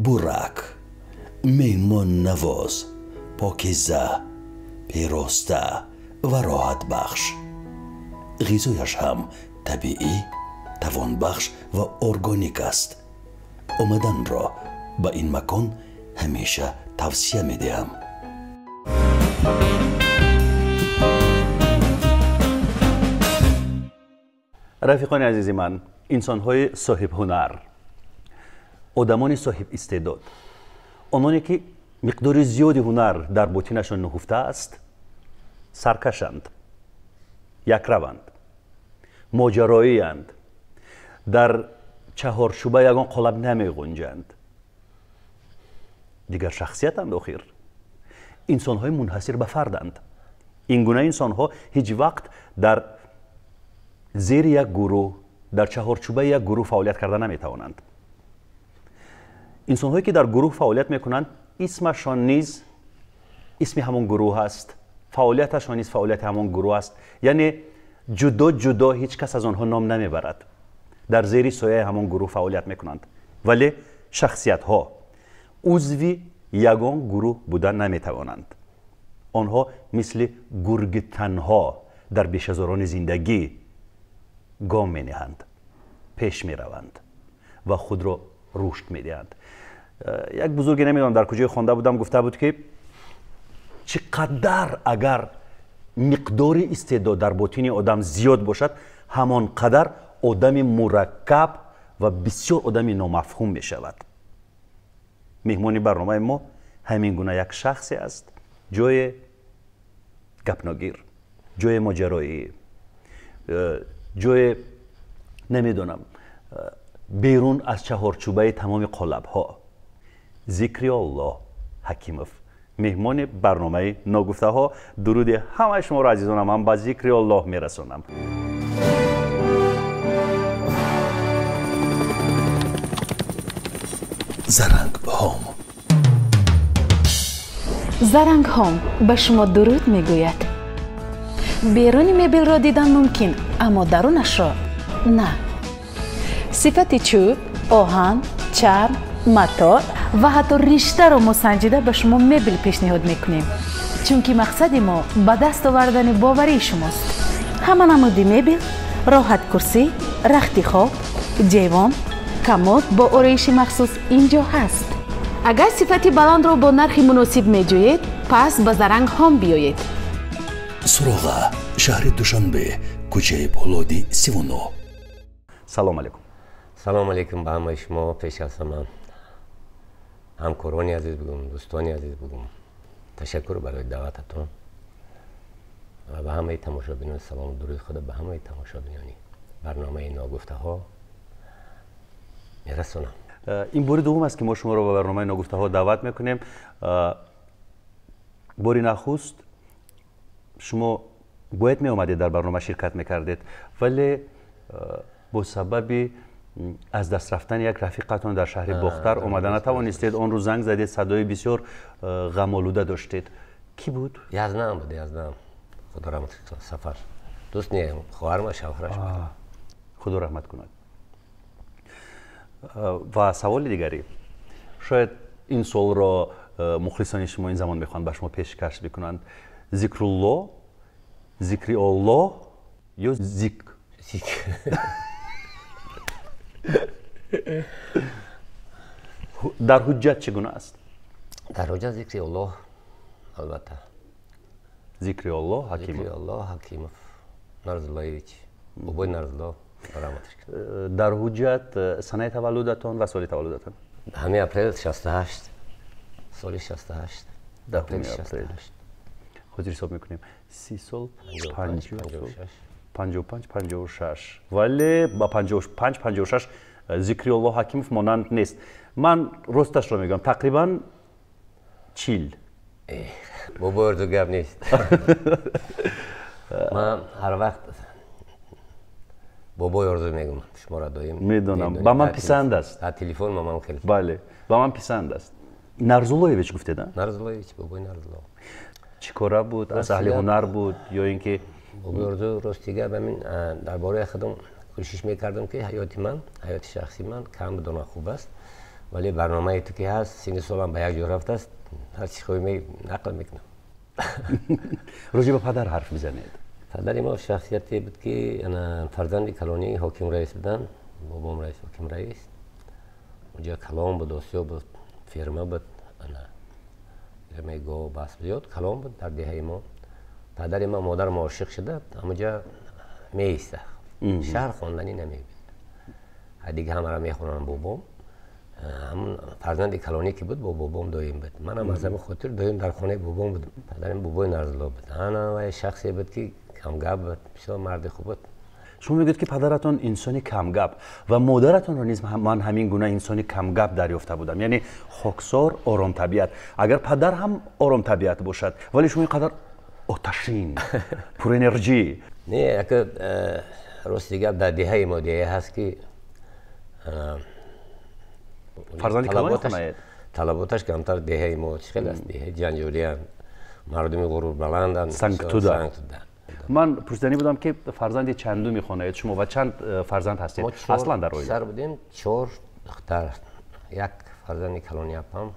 бурак, меҳмон навоз, покиза, пироста ва роҳатбахш. ғизояш ҳам табиӣ, тавонбахш ва органик аст. омаданро ба ин макон ҳамеша тавсия медиҳам. рафиқони азизи ман, инсонҳои соҳибҳунар, одамони соҳиб истеъдод, ононе ки миқдори зиёди ҳунар дар ботинашон нуҳуфта аст, саркашанд, якраванд, моҷароиянд, дар чаҳорчӯба ягон қолаб намеғунҷанд. дигар шахсиятанд охир. инсонҳои мунҳасир ба фарданд. ин гуна инсонҳо ҳеҷ вақт дар зери як гурӯҳ, дар чаҳорчӯбаи як гурӯҳ фаъолият карда наметавонанд. инсонҳое ки дар гурӯҳ фаъолият мекунанд, исмашон низ исми ҳамон гурӯҳ аст, фаъолияташон низ фаъолияти ҳамон гурӯҳ аст. яъне ҷудо ҷудо ҳеҷ кас аз онҳо ном намебарад. дар зери сояи ҳамон гурӯҳ фаъолият мекунанд. вале шахсиятҳо узви ягон гурӯҳ будан наметавонанд. онҳо мисли гурги танҳо дар бешазорони зиндагӣ гом менеҳанд, пеш мераванд ва худро рушд медиҳанд. як бузурге, намедонам дар куҷое хонда будам, гуфта буд ки чӣ қадар агар миқдори истеъдод дар ботини одам зиёд бошад, ҳамон қадар одами мураккаб ва бисёр одами номафҳум мешавад. меҳмони барномаи мо ҳамин гуна як шахсе аст, ҷои гапногир, ҷои моҷароӣ, ҷои намедонам берун аз чаҳорчӯбаи тамоми қолабҳо. зикриоллоҳ ҳакимов, меҳмони барномаи ногуфтаҳо. дуруди ҳамаи шуморо азизонам ман ба зикриоллоҳ мерасонам. зарангҳом. зарангҳом ба шумо дуруд мегӯяд. беруни мебелро дидан мумкин, аммо дарунашро на. сифати чӯб, оҳан, чарм, матоъ ва ҳатто риштаро мо санҷида ба шумо мебел пешниҳод мекунем, чунки мақсади мо ба даст овардани боварии шумост. ҳама намуди мебел, роҳат курсӣ, рахти хоб, ҷевон, камод бо ороиши махсус инҷо ҳаст. агар сифати баландро бо нархи муносиб меҷӯед, пас ба зарангҳом биёед. суроға, шаҳри душанбе, кӯчаи болоди 39. салом алейкум. салом алейкум ба ҳамаи шумо. пеш аз ҳама ҳамкорони азиз бугум, дӯстони азиз бугум, ташаккур барои даъвататон ва ба ҳамаи тамошобинони салому дуруди худа ба ҳамаи тамошобинони барномаи ногуфтаҳо мерасонам. ин бори дуввум аст ки мо шуморо ба барномаи ногуфтаҳо даъват мекунем. бори нахуст шумо бояд меомадед дар барнома ширкат мекардед, вале бо сабаби аз даст рафтани як рафиқатон дар шаҳри бохтар омада натавонистед. он рӯз занг задед, садои бисёр ғамолуда доштед. кӣ буд? язнам буд, язнам. худо раҳмат кунад. сафар дӯст не хоҳарма шавҳараш буд. худо раҳмат кунад. ва саволи дигаре, шояд ин суолро мухлисони шумо ин замон мехоҳанд ба шумо пешкаш бикунанд. зикруллоҳ, зикриоллоҳ ё зик? дар ҳуҷҷат чӣ гуна аст? дар ҳуҷҷат зикриоллоҳ, албатта. зикриоллоҳ ҳакимов. зикриоллоҳ ҳакимов нарзуллоевич, бобои нарзуллоҳ раҳматаш кунад. дар ҳуҷҷат санаи таваллудатон ва соли таваллудатон? ҳамин апрел 68, соли 68. апрел 68. ҳозир ҳисоб мекунем 30 сол, 55, 56. вале ба 55-56 зикриоллоҳ ҳакимов монанд нест. ман росташро мегӯям, тақрибан 40. бобо орзу гап нест. ман ҳар вақт бобои орзу мегӯям. шуморо доим медонам. ба ман писанд аст. дар телефон ма ман хеле. бале, ба ман писанд аст. нарзуллоевич гуфтед? нарзуллоевич, бобои нарзуллоҳ. чӣ кора буд? аз аҳли ҳунар буд ё ин ки бобои орзу рости гап ҳамин дар бораи худам кӯшиш мекардам ки ҳаёти ман, ҳаёти шахси ман кам бидонам хуб аст ولی برنامه تو که هست سین سالم به یک جا رفته است هر چی خوی نقل میکنم. راجع به پدر حرف میزنید؟ پدر ما شخصیتی بود که انا فرزند کلانی حاکم رئیس بودن. بابام رئیس حاکم رئیس. اونجا کلام بود، آسیا بود، فرما بود. انا میگو بس زیاد کلام بود در دهه ما. پدر ما مادر ما عاشق شده اونجا میسته. شهر خواندنی نمیبود. دیگه همه را میخونن بابام. همون فرزند کلانی که بود با بابام دویم بود. منم از همین خاطر دویم در خانه بابام بودم. پدرم بابای نرزلا بود. انا شخصی بود که کمگپ بود. بسیار مرد خوب بود. شما میگید که پدرتون انسانی کمگپ و مادرتون رو نیز من همین گونه انسانی کمگپ دریافته بودم. یعنی خاکسار، آرام طبیعت. اگر پدر هم آرام طبیعت باشد ولی شما اینقدر آتشین، پر انرژی. نه اگه راستی گپ در دهه ما دهه هست که فرزند کلانی خونه‌اید؟ طلباتش کمتر دهه ما خیلی است. دهه جنجوری مردمی غرور بلندن. سنگتوده. من پرسیدنی بودم که فرزند چندو میخونه‌اید شما و چند فرزند هستید اصلا در اویل؟ سر بودیم 4 دختر. یک فرزند کلانی اپم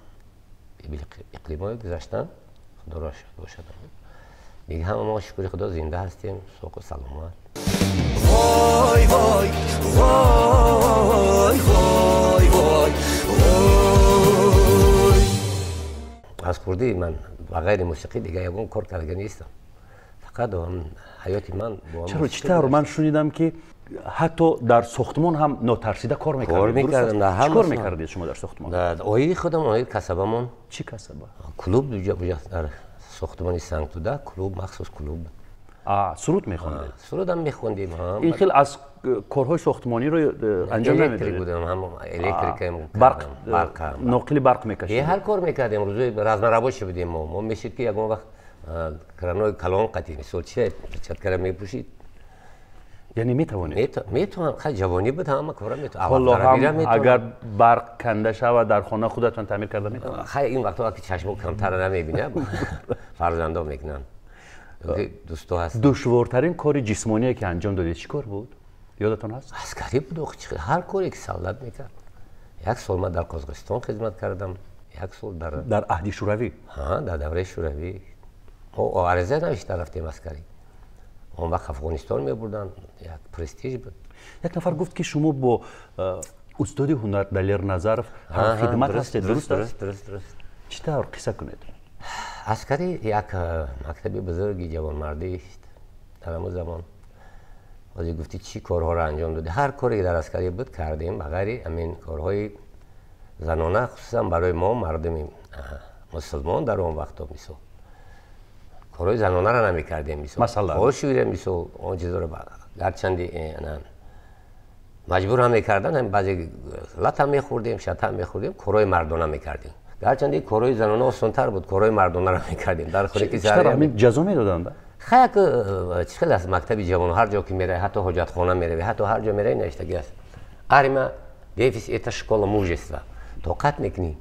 اقلیمای گذشتن خدا را شد باشد. دیگه همه ما شکر خدا زنده هستیم. سوق و سلامت. وای وای وای وای وای وای. از خوردی من و غیر موسیقی دیگه یکون کار کرده نیستم. فقط هم حیاتی من با چرا چطور من شنیدم که حتی در ساختمان هم ناترسیده کار میکردید؟ کار میکردم. چی کار میکردید شما در ساختمان؟ در آیی خودم آیی کسبمون. چی کسبه؟ کلوب در ساختمانی سنگتوده کلوب مخصوص کلوب. سرود میخوندید؟ سرود هم میخوندیم. این خیلی از کارهای ساختمانی رو انجام نمیدید؟ الکتریک بودم. هم الکتریک برق نقل برق میکشید؟ هر کار میکردیم. روزی رزمرباش بودیم. ما میشید که یکون وقت کرانوی کلان قطعی مثل چه چتکره میپوشید. یعنی میتوانید؟ میتونم. خیلی جوانی بود همه کارا میتونم. حالا هم اگر برق کنده شود در خانه خودتون تعمیر کرده میتونید؟ خیلی این وقتا که چشمو کمتر نمیبینه فرزندا میکنن. دوستا هست. دشوارترین کار جسمانی که انجام دادید چی کار بود؟ یادتون هست؟ عسکری بود. هر کاری که سالت میکرد. 1 سال من در قزاقستان خدمت کردم. 1 سال در عهد شوروی. در دوره شوروی. ما عرضه نوشته رفتیم عسکری. اون وقت افغانستان میبردن. یک پرستیژ بود. یک نفر گفت که شما با استاد هنر دلیر نظرف هم خدمت هستید. درست است؟ درست. چطور قصه کنید؟ عسکری یک مکتب بزرگی جوانمردی است در اون زمان. ولی گفتی چی کارها را انجام دادی؟ هر کاری در عسکری بود کردیم. بغیر همین کارهای زنانه خصوصا برای ما مردم مسلمان در اون وقتا میسو کارهای زنانه را نمیکردیم. مثلا خوشویره میسو اون چیزا رو گرچندی مجبور هم میکردن. هم بعضی لط هم میخوردیم، شط هم میخوردیم. کارهای مردانه میکردیم. گرچندی کارهای زنانه آسان‌تر بود. کارهای مردانه را میکردیم. در خونه که چرا همین جزا میدادند؟ خیلی چقدر از مکتب جوان هر جا که میره حتی حاجت خانه میره حتی هر جا میره نوشتگی است. Армия дефис это школа мужества. طاقت میکنی.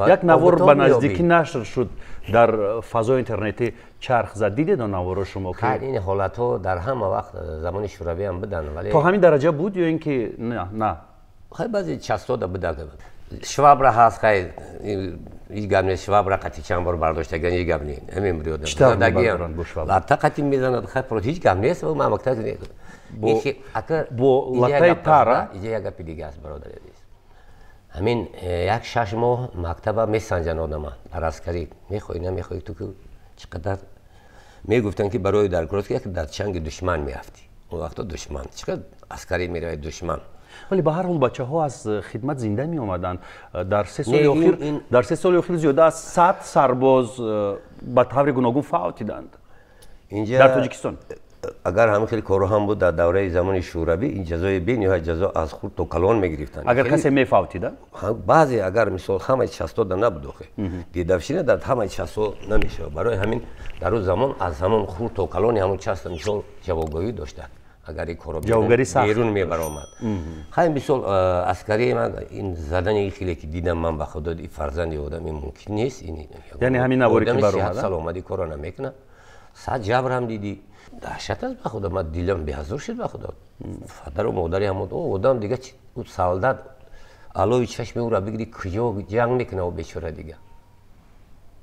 یک نوار به نزدیکی نشر شد در فضای اینترنتی چرخ زد. دیدید اون نوار شما که این حالت ها در همه وقت زمان شوروی هم بدن ولی تا همین درجه بود یا اینکه نه خیلی بعضی چستاده بوده. شوابرا هست خیلی این گم شوابرا قطعی چند بار برداشته گن این گم نیست. همین بریده. چطور میبرن با شوابرا؟ لطه قطعی میزند خیلی پروت هیچ گم نیست و من مکتب نیست. با لطه تاره اینجا یک گپی دیگه است برادر عزیز. همین 1-6 ماه مکتب میسنجن آدم در عسکری میخوای نمیخوای تو که چقدر میگفتن که برای درگذر که در چنگ دشمن میرفتی. اون وقت دشمن چقدر عسکری میره دشمن. ولی به هر حال بچه‌ها از خدمت زنده می اومدن. در 3 سال اخیر زیاده از 100 سرباز به طور گوناگون فوتیدند اینجا در تاجیکستان. اگر هم خیلی کارو هم بود در دوره زمان شوروی این جزای بی‌نهایت جزا از خود تا کلان میگرفتن. اگر کسی میفوتیدن بعضی اگر مثال همه 60 تا نبود خو دیدفشینه در همه 60 نمیشه. برای همین در اون زمان از همون خود تا کلان همون 60 مثال جوابگویی داشته. اگر این کارو بیرون میبرامد خیلی مثال عسکری من این زدن خیلی که دیدم من به خدا این فرزند آدمی ممکن نیست. یعنی همین نواری که برام اومدن سال اومدی کارو نمیکنه. صد جبر هم دیدی دهشت است به خدا. من دیلم بی‌حضور شد به خدا. پدر و مادری هم او آدم دیگه سالداد алои чашми ӯро бигири куҷо ҷанг мекуна бечора дига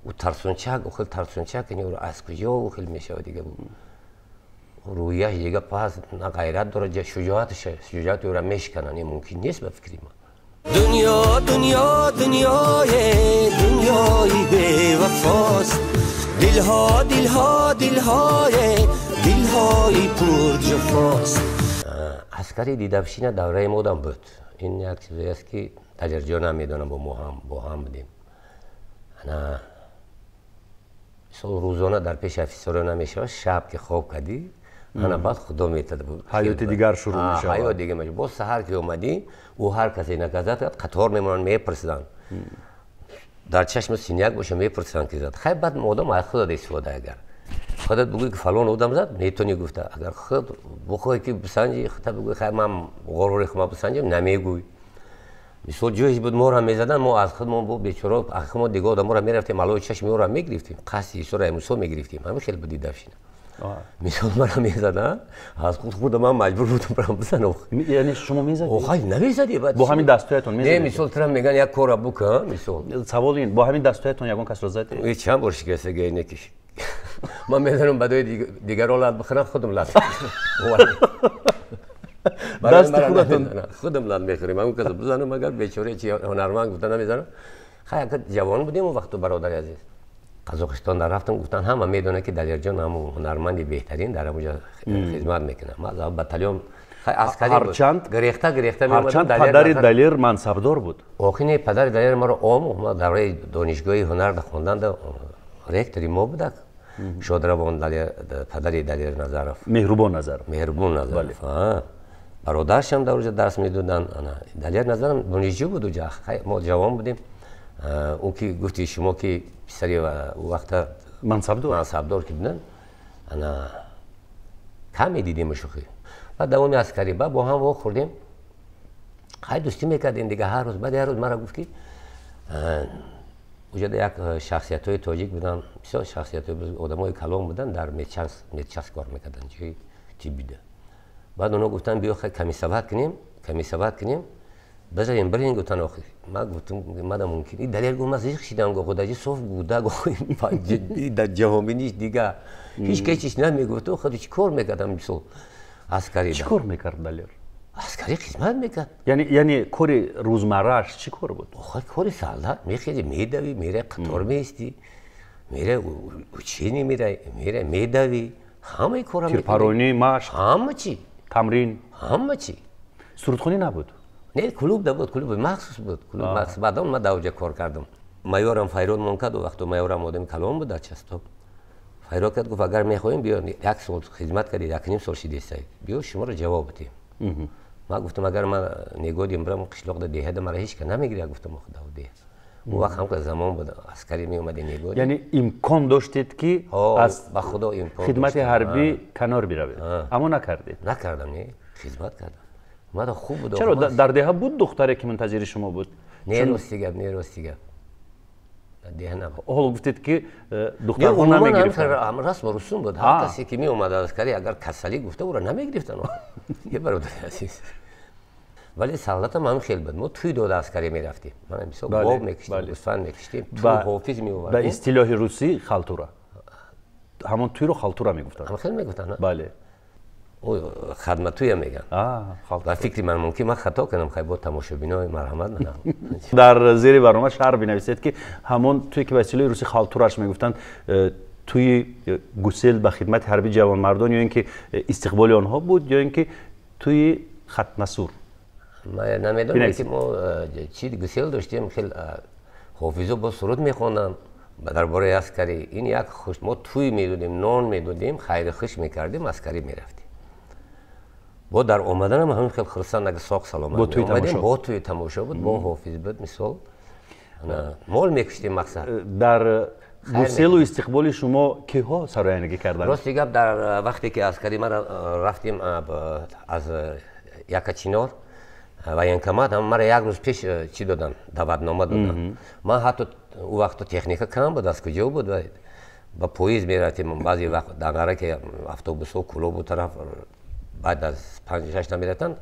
ӯ тарсунчак ӯ хел тарсунчак ӯро аз куҷо ӯ хел мешава дига рӯяш дига пас на ғайрат дора шуҷоати ӯро мешканан мумкин нест ба фикри ман دنیا دنیا دنیای بی‌وفاست دلها دلهای پر جفاست عسکری دیدبشین دوره مودم بود این یک چیزی است که تجربه نمیدونم با هم بودیم انا روزانه در پیش افسران نمیشه شب که خواب کردی انا بعد خدا میتد بود حیات دیگر شروع میشه حیات دیگه میشه باز سحر که اومدی او هر کسی نکزد قطار میمونن میپرسیدن در چشم سینیک باشه میپرسیدن که زد خیلی بعد مادام از خودت استفاده اگر خودت بگوی که فلان آدم زد میتونی گفته اگر خود بخوای که بسنجی خودت بگوی خیلی من غرور خودم بسنجم نمیگوی مثال جویش بود ما را میزدن ما از خودمون با بیچاره اخ ما دیگه آدم را میرفتیم علای چشم او را میگرفتیم قصی سوره موسی میگرفتیم همین خیلی بدی دفشینه مثال ما را میزدن از خود من مجبور بودم برام بزنم یعنی شما میزدید خیلی نمیزدی با همین دستایتون میزدید نه مثال ترم میگن یک کارا بکن مثال سوال این با همین دستایتون یگان کس را زدید این چند بار شکسته گی نکش من میدونم بدوی دیگر را لات بخورم خودم لات دست خودتون خودم لات میخوریم اون کس بزنم مگر بیچاره چی هنرمند گفتن نمیذارم خیلی جوان بودیم اون وقت برادر عزیز قزاقستان در رفتم گفتن همه میدونه که دلیر جان همون هنرمندی بهترین در اونجا خدمت میکنه ما از بتالون عسکری بود گریخته میومدم هرچند پدر دلیر منصبدار بود آخه پدر دلیر ما رو ما در دانشگاه هنر خوندن رکتری ما بود شادروان پدر دلیر نظرف مهربان نظرف برادرش هم در اونجا درس میدادن دلیر نظرم دانشجو بود اونجا ما جوان بودیم اون که گفتی شما که پسری و وقت منصبدار که بودن انا کمی دیدیم شوخی بعد دومی عسکری با هم واقع خوردیم خیلی دوستی میکردیم دیگه هر روز بعد هر روز مرا گفت که اونجا یک شخصیت های تاجیک بودن بسیار شخصیت های آدم های کلام بودن در میتچس کار میکردن چی بیده بعد اونا گفتن بیا کمی صحبت کنیم بذاریم بریم گفتن آخه ما گفتم مادام ممکن این دلیل گفتم از یک شیدم گفت خدایی صاف بوده گفت در جهانی نیست دیگه هیچ کسیش نمیگفت خودی چی کار میکردم مثل عسکری چی کار میکرد دلیر عسکری خدمت میکرد یعنی کاری روزمره‌اش چی کار بود آخه کاری سالات میخیلی میدوی میره قطار میستی میره چینی میره میدوی همه کارا میکنه تیرپرانی مشق همه چی تمرین همه چی سرودخوانی نبود نه کلوب بود کلوب مخصوص بود کلوب مخصوص بعدم من دوجه کار کردم مایورم فایرود مونکد و وقتی مایورم آدم کلام بود در چستاب فایرود کرد گفت اگر میخوایم بیا یک سال خدمت کردید یک نیم سال شدید بیا شما رو جواب بدیم ما گفتم اگر من نگودیم برم قشلاق دیه مرا هیچ که نمیگیره گفتم خدا دیه اون وقت هم که زمان بود عسکری می اومد نگود یعنی امکان داشتید که از با خدا امکان خدمت حربی کنار بروید اما نکردید نکردم نه خدمت کردم ما خوب بود چرا در دهه بود دختری که منتظر شما بود نه راستی دیگه نبود حالا گفتید که دختر خون نمیگرفتن رسم و رسوم بود هر کسی که می اومد عسکری اگر کسلی گفته او را نمیگرفتن یه برادر عزیز ولی سالاتم هم خیلی بود ما توی دو عسکری میرفتیم من مثلا باب میکشتیم گوسفند میکشتیم تو حافظ می اومدیم به اصطلاح روسی خالتورا همون توی رو خالتورا میگفتن هم خیلی میگفتن بله او خدمتوی میگن و فکری من ممکن من خطا کنم خیلی با تماشابینای مرحمت منم در زیر برنامه شعر بنویسید که همون توی که به اصطلاح روسی خالتوراش میگفتن توی گوسل به خدمت حربی جوانمردان یا اینکه استقبال آنها بود یا اینکه توی ختم سور ما نمیدونم که ما چی گوسل داشتیم خیلی حافظو با سرود میخوندن درباره عسکری این یک خوش ما توی میدادیم نان میدادیم خیر خوش میکردیم عسکری میرفتیم با در اومدن هم خیلی خرسان اگه ساق سلامت می‌آمدیم با توی تماشا بود با حافظ بود مثال مال میکشتیم مقصد در گوسل و استقبال شما که ها سرایانگی کردن راستی گپ در وقتی که عسکری ما رفتیم از یکچینار و ینکمات هم مرا یک روز پیش چی دادن دعوتنامه دادن ما حتی او وقت تکنیک کم بود از کجا بود با پویز میرفتیم بعضی وقت دنگاره که اتوبوس و کلوب و طرف بعد از 5-6 نمیرفتن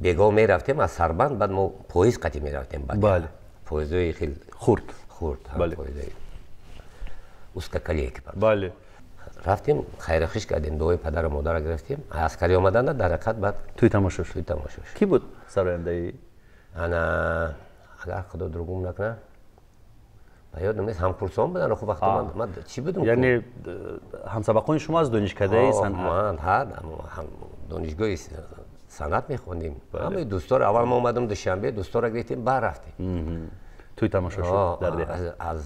بگاه می رفتیم از سربند بعد ما پویز قطعی می رفتیم بله. پویزوی خیلی خورد خورد بله. پویزوی اسککلیک بله رفتیم خیرخیش کردیم دوی پدر و مادر گرفتیم عسکری آمدن در حقیقت بعد توی تماشاش توی تماشاش کی بود سراینده ای؟ انا اگر خدا دروغم نکنه و یادم نیست همکورسان بودن خب وقتی من چی بودم یعنی همسبقان شما از دانشکده صنعت من هم دانشگاه صنعت میخوندیم همه دوستا رو اول ما اومدم دوشنبه دوستا رو گرفتیم بعد رفتیم توی تماشا شد در دهه از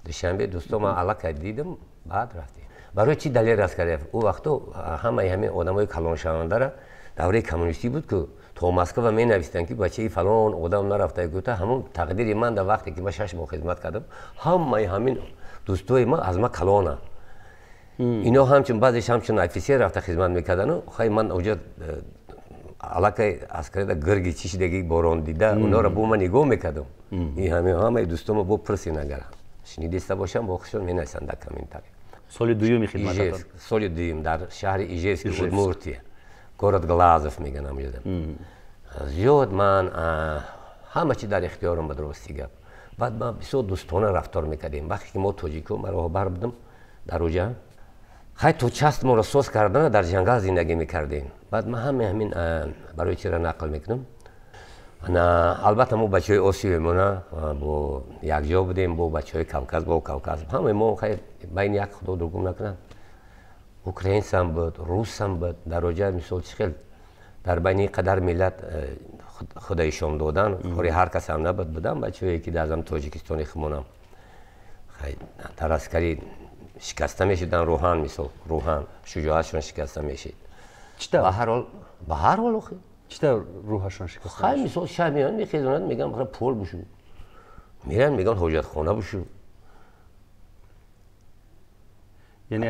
دوشنبه دوستا ما علاقه دیدم بعد رفتیم برای چی دلیل راست کرد او وقتا همه همین آدمای کلان شونده را دوره کمونیستی بود که تو مسکو می نوشتن که بچه فلان آدم نرفته گفته همون تقدیر من در وقتی که من 6 ماه خدمت کردم همه همین دوستای ما از ما کلانه اینا همچون بعضیش همچون افیسر رفته خدمت میکردن خیلی من اونجا علاقه عسکری در گرگی چیشیدگی باران دیده اونا را با من نگاه میکردم این همه دوستام با پرسین اگر شنیدیسته باشم با خودشون مینویسن در کامنتاری سال دومی خدمتتان سال دوم در شهر ایجیسک اودمورتیه گورد گلازف میگن همونجا زیاد من همه چی در اختیارم به درستی گفت بعد ما بسیار دوستانه رفتار میکردیم وقتی که ما توجیکو من راهبر بودم در اوجا خیلی تو چست ما را سوز کردن در جنگل زندگی میکردیم بعد ما همین برای چی را نقل میکنم البته ما بچه های آسیایمونه با یک جا بودیم با بچه های کوکاز همه ما خیلی بین یک خدا درگم نکنم اوکراینس هم بود روس هم بود در اوجا مثال چخیل در بین قدر ملت خودایشان دادن خوری هر کس هم نبود بودم بچه هایی که در تاجیکستانی خمونم خیلی در عسکری شکسته میشیدن روحان مثال روحان شجاعتشون شکسته میشید به هر حال اخی چطور روحشون شکسته خیلی مثال شب میان میخیزونند میگن بخیر پول بشو میرن میگن حاجت خانه بشو یعنی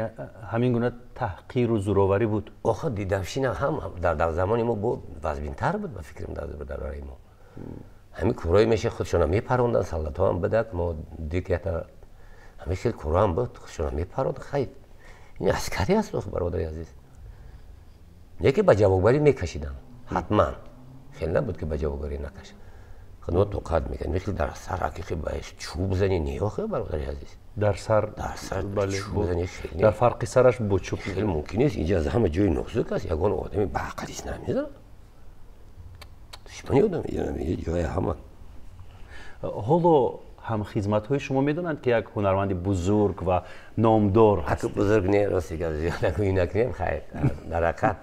همین گونه تحقیر و زوراوری بود آخه دیدمشین هم در زمانی ما بود وزبین‌تر بود به فکرم در برای ما همین کورای میشه خودشون میپروندن سلطات هم بده که ما دیگه تا همه خیلی کورا هم بود خودشون میپروند خیلی این عسکری است برادر عزیز یکی به جوابگری میکشیدن حتما خیلی نبود که به جوابگری نکشن خدمت توقعات میکنن میخوای در سر حقیقی باش چوب بزنی نیاخه برادر عزیز در سر بله چوب بزنی خیلی در فرق سرش با چوب خیلی ممکن است اینجا از همه جای نازک است یگان آدمی به عقلیش نمیزنه دشمنی آدم یه جای همه حالا هم خدمت های شما میدونند که یک هنرمند بزرگ و نامدار حتی بزرگ نه راستی که زیاد نکنی نکنیم خیر در حقیقت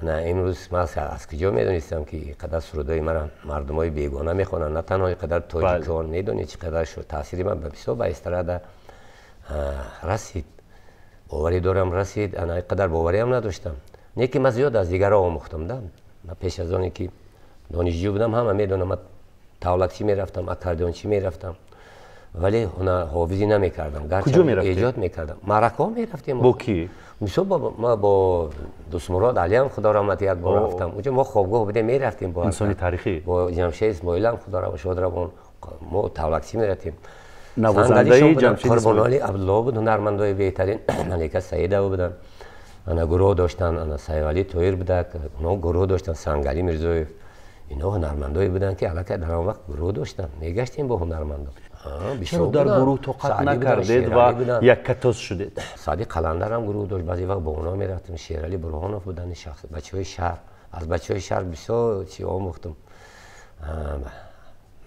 نه امروز من از کجا میدونستم که قدر سرودای مرا مردمای بیگانه میخوانن نه تنها قدر تاجیکان میدونی چقدر شد تأثیری من بسیار به استراده رسید باوری دارم رسید انا قدر باوری هم نداشتم نه که من زیاد از دیگرها آموختم من پیش از آنی که دانشجو بودم همه میدونم من تولدچی میرفتم اکاردیونچی میرفتم ولی هنر حافظی نمیکردم کجا میرفتی؟ ایجاد میکردم مرکه میرفتیم با کی؟ مثلا ما با دوست مراد علی هم خدا رحمتی یک بار رفتم اونجا ما خوابگاه بودیم میرفتیم با انسانی تاریخی با جمشید اسماعیل هم خدا رحمتش رو ما تولدچی میرفتیم نوازنده جمشید قربانالی عبدالله بود هنرمندای بهترین ملکه سعیده بودن انا گروه داشتن انا سیوالی تویر بود اونا گروه داشتن سنگلی میرزوی اینا هنرمندایی بودن که علاقه در اون وقت گروه داشتن میگشتیم با هنرمندا چرا در گروه توقف نکردید و یک کتاز شدید صادق قلندر هم گروه داشت بعضی وقت با اونا میرفتیم شیرالی برهانوف بودن شخص بچهای شهر از بچهای شهر بسیار چی آموختم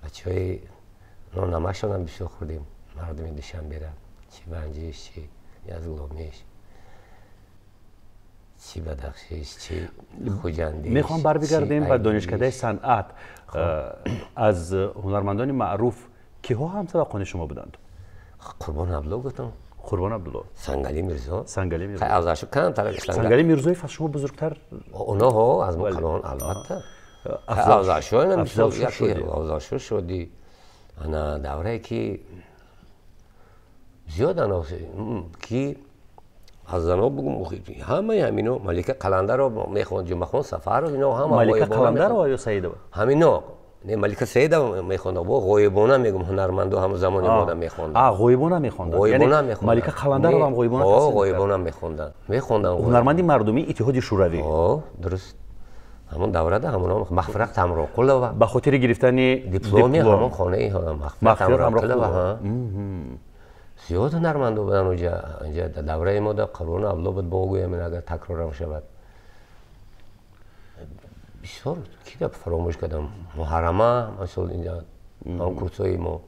بچهای نمکشون هم بسیار خوردیم مردم دوشنبه چی بنجیش چی یزگلامیش چی بدخشیش چی خوجندیش میخوام بر بگردیم به دانشکده صنعت از هنرمندان معروف که ها هم سبقان شما بودند قربان عبدالله گفتم قربان عبدالله سنگلی میرزا خیلی اوضاعشو کم طرف سنگلی میرزایی از شما بزرگتر اونا ها از ما کلان البته اوضاعشو نمیشه یکی اوضاعشو شدی انا دوره که زیاد انا کی از زنها بگم همه همینا ملکه قلندر رو میخوان جمعخان سفر رو اینا همه ملکه قلندر رو یا سعیده بود همینا نه ملکه سعیده میخوند با غایبانه میگم هنرمندو هم زمان ما میخوندن غایبانه میخوندن یعنی ملکه قلندر رو هم غایبانه غایبانه میخوندن هنرمندی مردمی اتحاد شوروی درست همون دوره ده همون مخفرق تمرا قله و به خاطر گرفتن دیپلمی همون خانه ای مخفرق تمرا قله و زیاد هنرمندا بودن اونجا دوره ما در قرون اولا بود با گویم اگر تکرارم شود بسیار کی ده فراموش کردم محرمه مثلا اینجا هم کورسای ما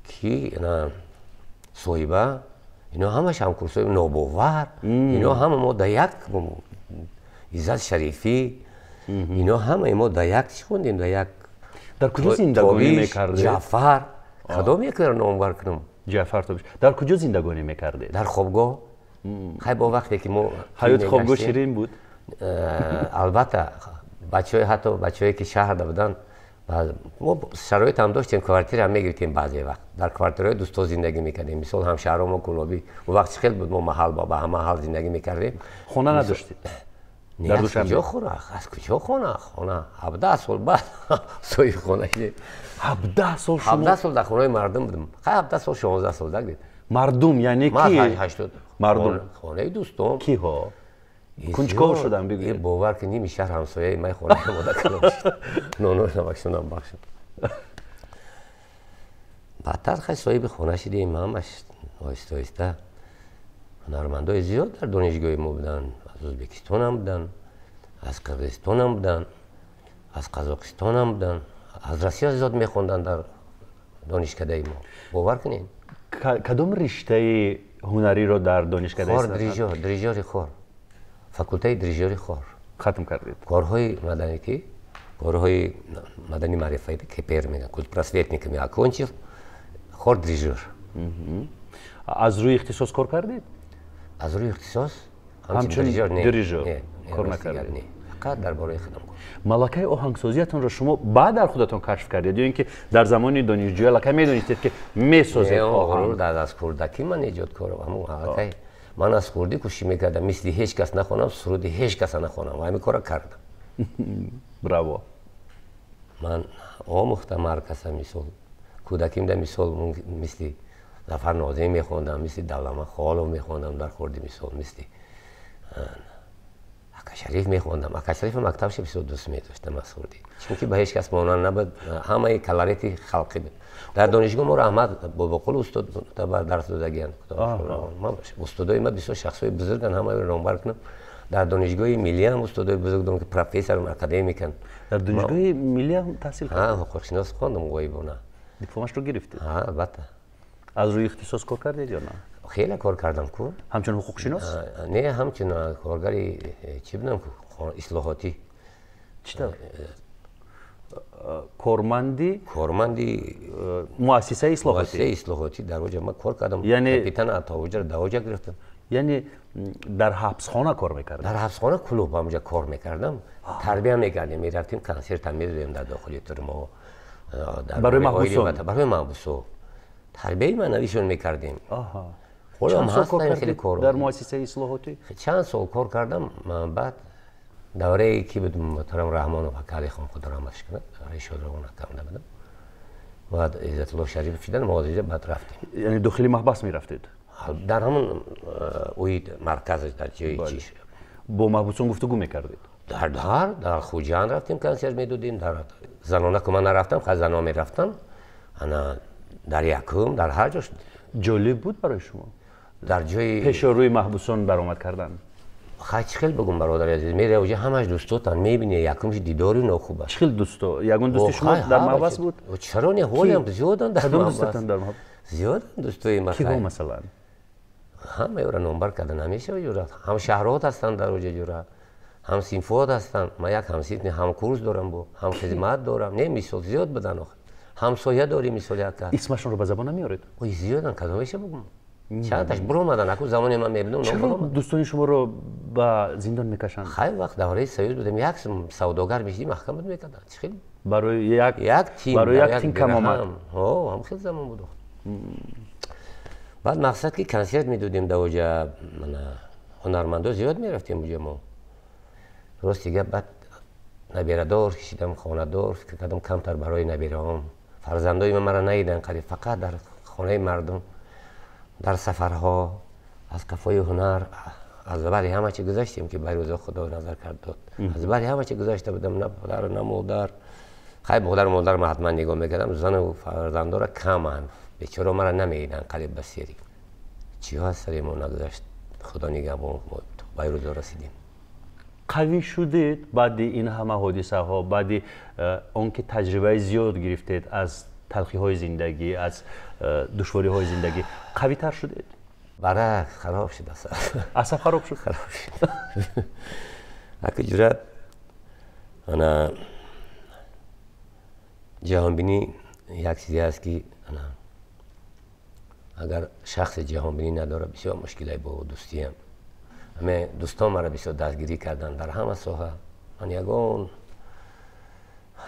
کی اینا صویبه اینا همش هم کورسای نوباور اینا همه ما در یک عزت شریفی اینا همه ما در یک چی خوندیم در یک در کجا زندگانی میکردید؟ جعفر کدام یک رو نامور کنم جعفر توبیش در کجا زندگانی میکردید؟ در خوابگاه خیلی با وقتی که ما حیات خوابگاه شیرین بود؟ البته حتی بچه‌ای که شهر بودن ما شرایط هم داشتیم کوارتیر هم میگرفتیم بعضی وقت در کوارترهای دوستا زندگی میکردیم مثلا همشهرام و گلابی و وقت خیلی بود ما محل با همه حال زندگی میکردیم خونه نداشتید؟ در دوشنبه از کجا خونه 17 سال بعد سوی خونه 17 سال شما 17 سال در خونه مردم بودم 17 سال 16 سال دیگه مردم یعنی کی 80 مردم خونه دوستم کی ها کنجکاو شدم بگو باور که نیمی شهر همسایه من خونه ما داشت نونو نمکشونم بخشم بعدتر خیلی صاحب خونه شدیم همش آهسته آهسته هنرمندای زیاد در دانشگاه ما بودن از ازبکستان هم بودن از قرقیزستان هم بودن از قزاقستان هم بودن از روسیه زیاد میخوندن در دانشکده ما باور کنین کدام رشته هنری رو در دانشکده خور دریجاری خور فاکولته دریجاری خور ختم کردید کارهای مدنی که کارهای مدنی معرفتی که پیر میگن کل просветник می окончил خور دریجور از روی اختصاص کار کردید از روی اختصاص همچون دریجور کار نکردید فقط درباره خودم ملکه آهنگسازیتون رو شما بعد در خودتون کشف کردید یا اینکه در زمان دانشجویی لکه میدونستید که میسازید آهنگ از کودکی من ایجاد کردم همون ملکه من از کودکی کوشش میکردم مثل هیچ کس نخونم سرود هیچ کس نخونم و همین کارو کردم براو من آموختم هر کس مثل کودکیم در مثل مثل ظفر ناظمی میخوندم مثل دولمه خالو میخوندم در خوردی مثل اکا شریف میخوندم اکا شریف مکتبش بسیار دوست میداشتم مسعودی چون که به هیچ کس مانند نبود همه کلاریتی خلقی بود در دانشگاه ما احمد باباقل استاد در درس دادگیان ما استادای ما بسیار شخصای بزرگن همه رو نامبر کنم در دانشگاه ملی هم استادای بزرگ دارم که پروفسور اکادمیکن در دانشگاه ملی هم تحصیل کردید حقوق شناسی خواندم غایبانه دیپلمش رو گرفتید البته از روی اختصاص کار کردید یا نه خیلی کار کردم کو همچون حقوق شناس نه همچون کارگری چی بودم اصلاحاتی چطور کارمندی مؤسسه اصلاحاتی در اوج ما کار کردم یعنی کاپیتان اتاوجر داوجا گرفتم یعنی در حبسخانه کار میکردم در حبسخانه کلوب همونجا کار میکردم تربیه میکردیم میرفتیم کنسرت هم میدادیم در داخل ترما برای محبوسان برای محبوسا تربیه معنویشون میکردیم چند سال کار کردید در مؤسسه اصلاحاتی چند سال کار کردم بعد دوره کی بود محترم رحمان و علی خان خدا رحمتش کنه رئیس شورای کم نبودم بعد عزت الله شریف شدن مواجهه بعد رفتیم یعنی داخلی محبس میرفتید در همون اوید مرکز در جای چیش با محبوسان گفتگو میکردید در خوجان رفتیم کنسرت میدادیم در زنانه که من نرفتم خیلی زنان میرفتن انا در یکم در هر جاش جالب بود برای شما در جای پیش روی محبوسان برآمد کردن خیلی بگم برادر عزیز میره اوجه همش دوستاتن میبینی یکمش دیداری ناخوبه خیلی دوستا یگون دوستی شما در محبس بود چرا نه هولی هم زیادن در محبس در محبس زیادن دوستای ما کی مثلا همه رو نمبر کردن همیشه جورا هم شهرات هستن در اوجه جورا هم سیمفوت هستن ما یک همسیت هم کورس دارم با هم خدمت دارم نه مثال زیاد بدن آخه همسایه داری مثال یک اسمشون رو به زبان نمیارید اوی زیادن کدومش بگم چند تاش برو اومدن اكو زمانی من میبینم چرا دوستان شما رو به زندان میکشن خیلی وقت دوره سیاس بودم یک سوداگر میشدیم محکمه میکردن خیلی برای یک تیم کم آمد هم خیلی زمان بود بعد مقصد که کنسرت میدادیم در اوجا هنرمندا زیاد میرفتیم اونجا ما راست دیگه بعد نبیره دار کشیدم خانه دار فکر کردم کمتر برای نبیره هم فرزندای من مرا ندیدن قریب فقط در خانه مردم در سفرها از قفای هنر از بری همه چی گذاشتیم که برای روزا خدا نظر کرد داد. از بری همه چی گذاشته بودم، نه پدر نه مادر. خیلی مادر ما حتما نگاه میکردم، زن و فرزندان را کم هم بیچاره مرا نمیدیدن قریب بسیاری. چی ها سری ما نگذاشت، خدا نگهبان ما برای روزا رسیدیم. قوی شدید بعد این همه حادثه ها، بعد اون که تجربه زیاد گرفتید از تلخی های زندگی، از دشواری های زندگی، قوی تر شدید؟ برای خراب شد اصلا خراب شد. اگه جرات انا جهانبینی یک چیزی است که اگر شخص جهانبینی نداره بسیار مشکلی با دوستی هم. همه دوستان مرا بسیار دستگیری کردن در همه ساحه، من یگان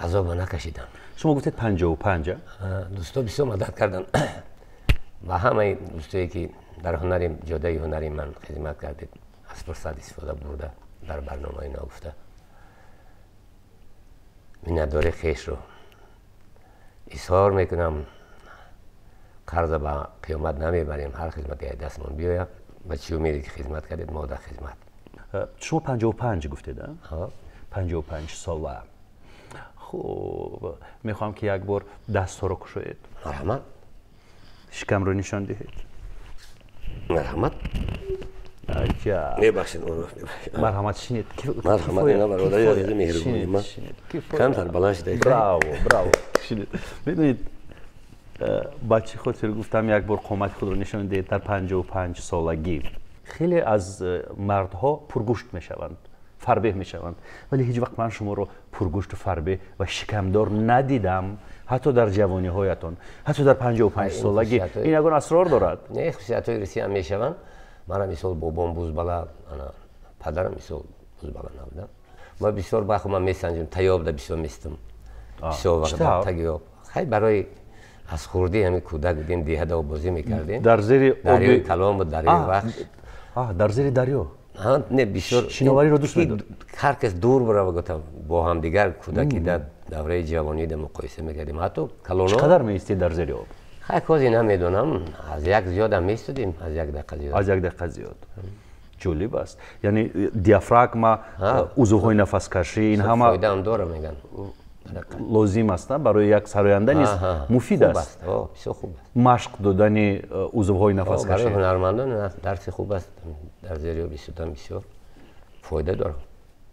عذاب نکشیدم. شما گفتید 55 دوستا بسیار مدد کردن و همه دوستایی که در هنری جاده هنری من خدمت کردید از فرصت استفاده برده در برنامه اینا گفته مینداره خیش رو اظهار میکنم، قرض با قیامت نمیبریم، هر خدمتی دستمون بیاید و چی امیدی که خدمت کردید ما در خدمت. شما 55 گفتید؟ ها 55 ساله. خب میخوام که یک بار دست رو کشید. مرحمت. شکم رو نشان دهید. مرحمت. عجب. میبخشید مرحمت شنید. مرحمت اینا برادری عزیز مهربونی من کمتر بلند شده. براو شنید. میدونید بچه خاطر گفتم یک بار قامت خود رو نشان دهید در 55 سالگی. خیلی از مردها پرگوشت میشوند، فربه میشوند، ولی هیچ وقت من شما رو پرگوشت و فربه و شکمدار ندیدم، حتی در جوانی هایتان، حتی در 55 سالگی. این یگان اسرار دارد. نه خصوصیت های رسی هم میشوند. من مثال بابام بوزبالا، پدرم مثال بوزبالا نبودم. ما بسیار وقت من میسنجم، تیاب ده بسیار میستم. بسیار وقت تیاب. خیلی برای از خوردی همین کودک بودیم دیه دا بازی میکردیم. در زیر دریای کلام بود دریای وقت. در زیر دریا. نه بسیار شناوری رو دوست می‌دارم. هر کس دور بره و گفتم با هم دیگر کودکی در دوره جوانی در مقایسه میکردیم. حتی کلونا چقدر می‌ایستید در زیر آب؟ خیلی کاری نمیدونم، از یک زیاد هم می‌ایستادیم، از یک دقیقه زیاد. از یک دقیقه زیاد. جالب است. یعنی دیافراگما، عضوهای نفس کشی، این همه فایده هم داره میگن. لازم است برای یک سراینده نیست، مفید است. بسیار خوب است. مشق دادن عضوهای نفس کشی. برای هنرمندان درس خوب است. در زیر آب ایستادن بسیار فایده داره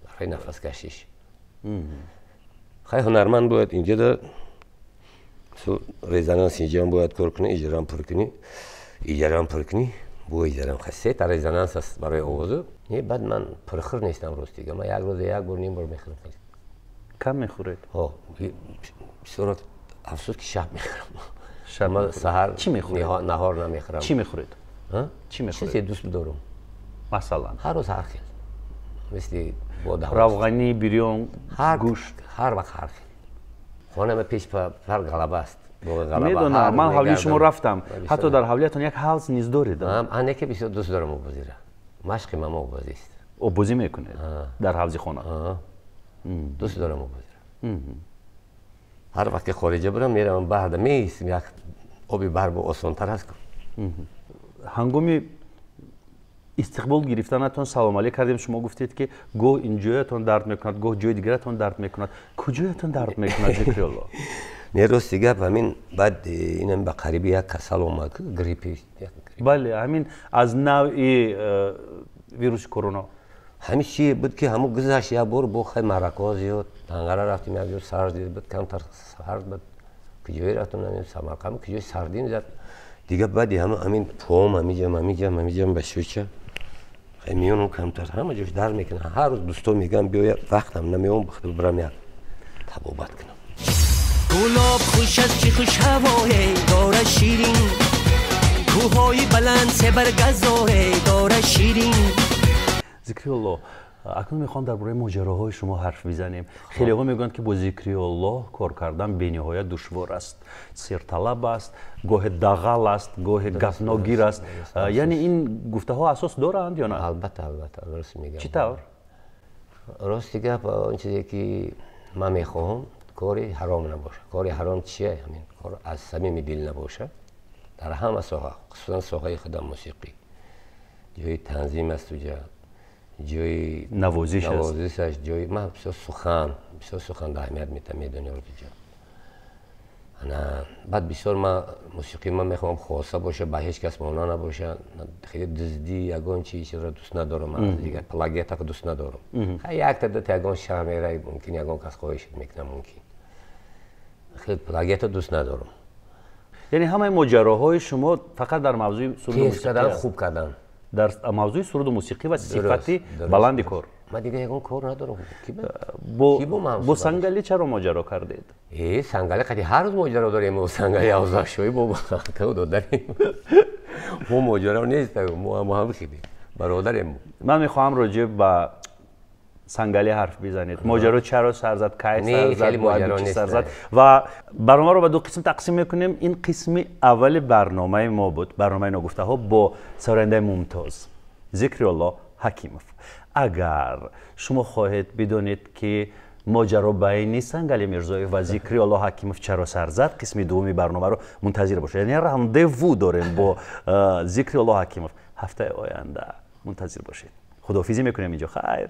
برای نفس کشیش. خیلی هنرمند باید اینجا در رزونانس اینجا هم باید کار کنی، اینجا هم پر کنی، اینجا هم پر کنی، بو اینجا هم خسته تا رزونانس است برای آوازو. بعد من پرخور نیستم روز دیگه، من یک روز یک بار نیم بار میخورم. کم میخورید؟ بسیار افسوس که شب میخورم. شب من سحر چی میخورید؟ نهار نمیخورم. چی میخورید؟ چی چیزی میخورید؟ دوست دارم. مثلا هر روز هر خیل. مثل روغنی، بریون، گوشت. هر وقت هر خیل. خانم پیش پر غلبه است. میدونم، من حولی شما رفتم. حتی در حولیتون یک حوض نیز دارید. من که بسیار دوست دارم آبازی را. مشق من آبازی است. آبازی میکنید در حوض خانه؟ دوست دارم آبازی را. هر وقت که خارجه برم میرم بحر میستم، یک آبی بحر با آسان‌تر است. هنگامی استقبال گرفتنتون سلام علیک کردیم، شما گفتید که گاه اینجایتون درد میکند، گاه جای دیگرتون درد میکند. کجایتون درد میکند ذکر الله؟ نه راستی گپ همین بعد اینم به قریبی یک کسل اومد که گریپی. بله همین از نوع ویروس کرونا. همین چی بود که همون گذشت یک بار با خیلی مرکز زیاد انقره رفتیم یک جور سرد دید بود، کمتر سرد بود که جایی رفتم نمیم سمرقند که جایی سردی زد دیگه. بعدی همین پوم همیجم به شوچه خیلی میونم کمتر همه جوش در میکنه. هر روز دوستا میگم بیا وقتم نمیام بخاطر برم یک تبابت کنم. گلاب خوش از چی خوش هوای داره شیرین، کوههای بلند سبر گزاره داره شیرین. ذکر الله، اکنون میخوام درباره ماجراهای شما حرف بزنیم. خیلی ها میگن که با ذکر الله کار کردن به نهایت دشوار است، سرطلب است، گاه دغل است، گاه گفناگیر است. یعنی این گفته ها اساس دارند یا نه؟ البته راست میگم. چطور؟ راست گپ اون چیزی که من میخواهم کاری حرام نباشه. کاری حرام چیه؟ همین کار از صمیم دل نباشه. در همه ساحه، خصوصا ساحه خدمت موسیقی، جای تنظیم است، جای نوازشش جای من بسیار سخن در اهمیت میدونی آرزو جان. بعد بسیار من موسیقی من میخوام خاصه باشه، به هیچ کس مانا نباشه، خیلی دزدی یگان چیز را دوست ندارم، من دیگه پلاگیت که دوست ندارم. یک تا دو تا یگان شرمیره ممکن یگان کس خواهش میکنه ممکن، خیلی پلاگیت دوست ندارم. یعنی همه ماجراهای شما فقط در موضوع سرود و موسیقی خوب کردن، در موضوع سرود و موسیقی و صفتی بلندی کار. من دیگه یگان کار ندارم. با سنگلی چرا ماجرا کردید؟ سنگلی قدی هر روز ماجرا داریم و سنگلی اوضاعشویی بابا که داریم. ما ماجرا نیست، ما هم خیلی برادریم. من میخواهم راجع به سنگلی حرف بزنید. ماجرا چرا سر زد، کی سر زد، ماجرا چی سر زد و برنامه رو به دو قسم تقسیم میکنیم. این قسم اول برنامه ما بود، برنامه نگفته ها با سرنده ممتاز ذکری الله حکیموف. اگر شما خواهید بدونید که ماجرا بین سنگلی میرزایی و ذکری الله حکیموف چرا سر زد، قسم دومی برنامه رو منتظر باشید. یعنی راندوو داریم با ذکری الله حکیموف. هفته آینده منتظر باشید. خداحافظی میکنیم اینجا. خیر.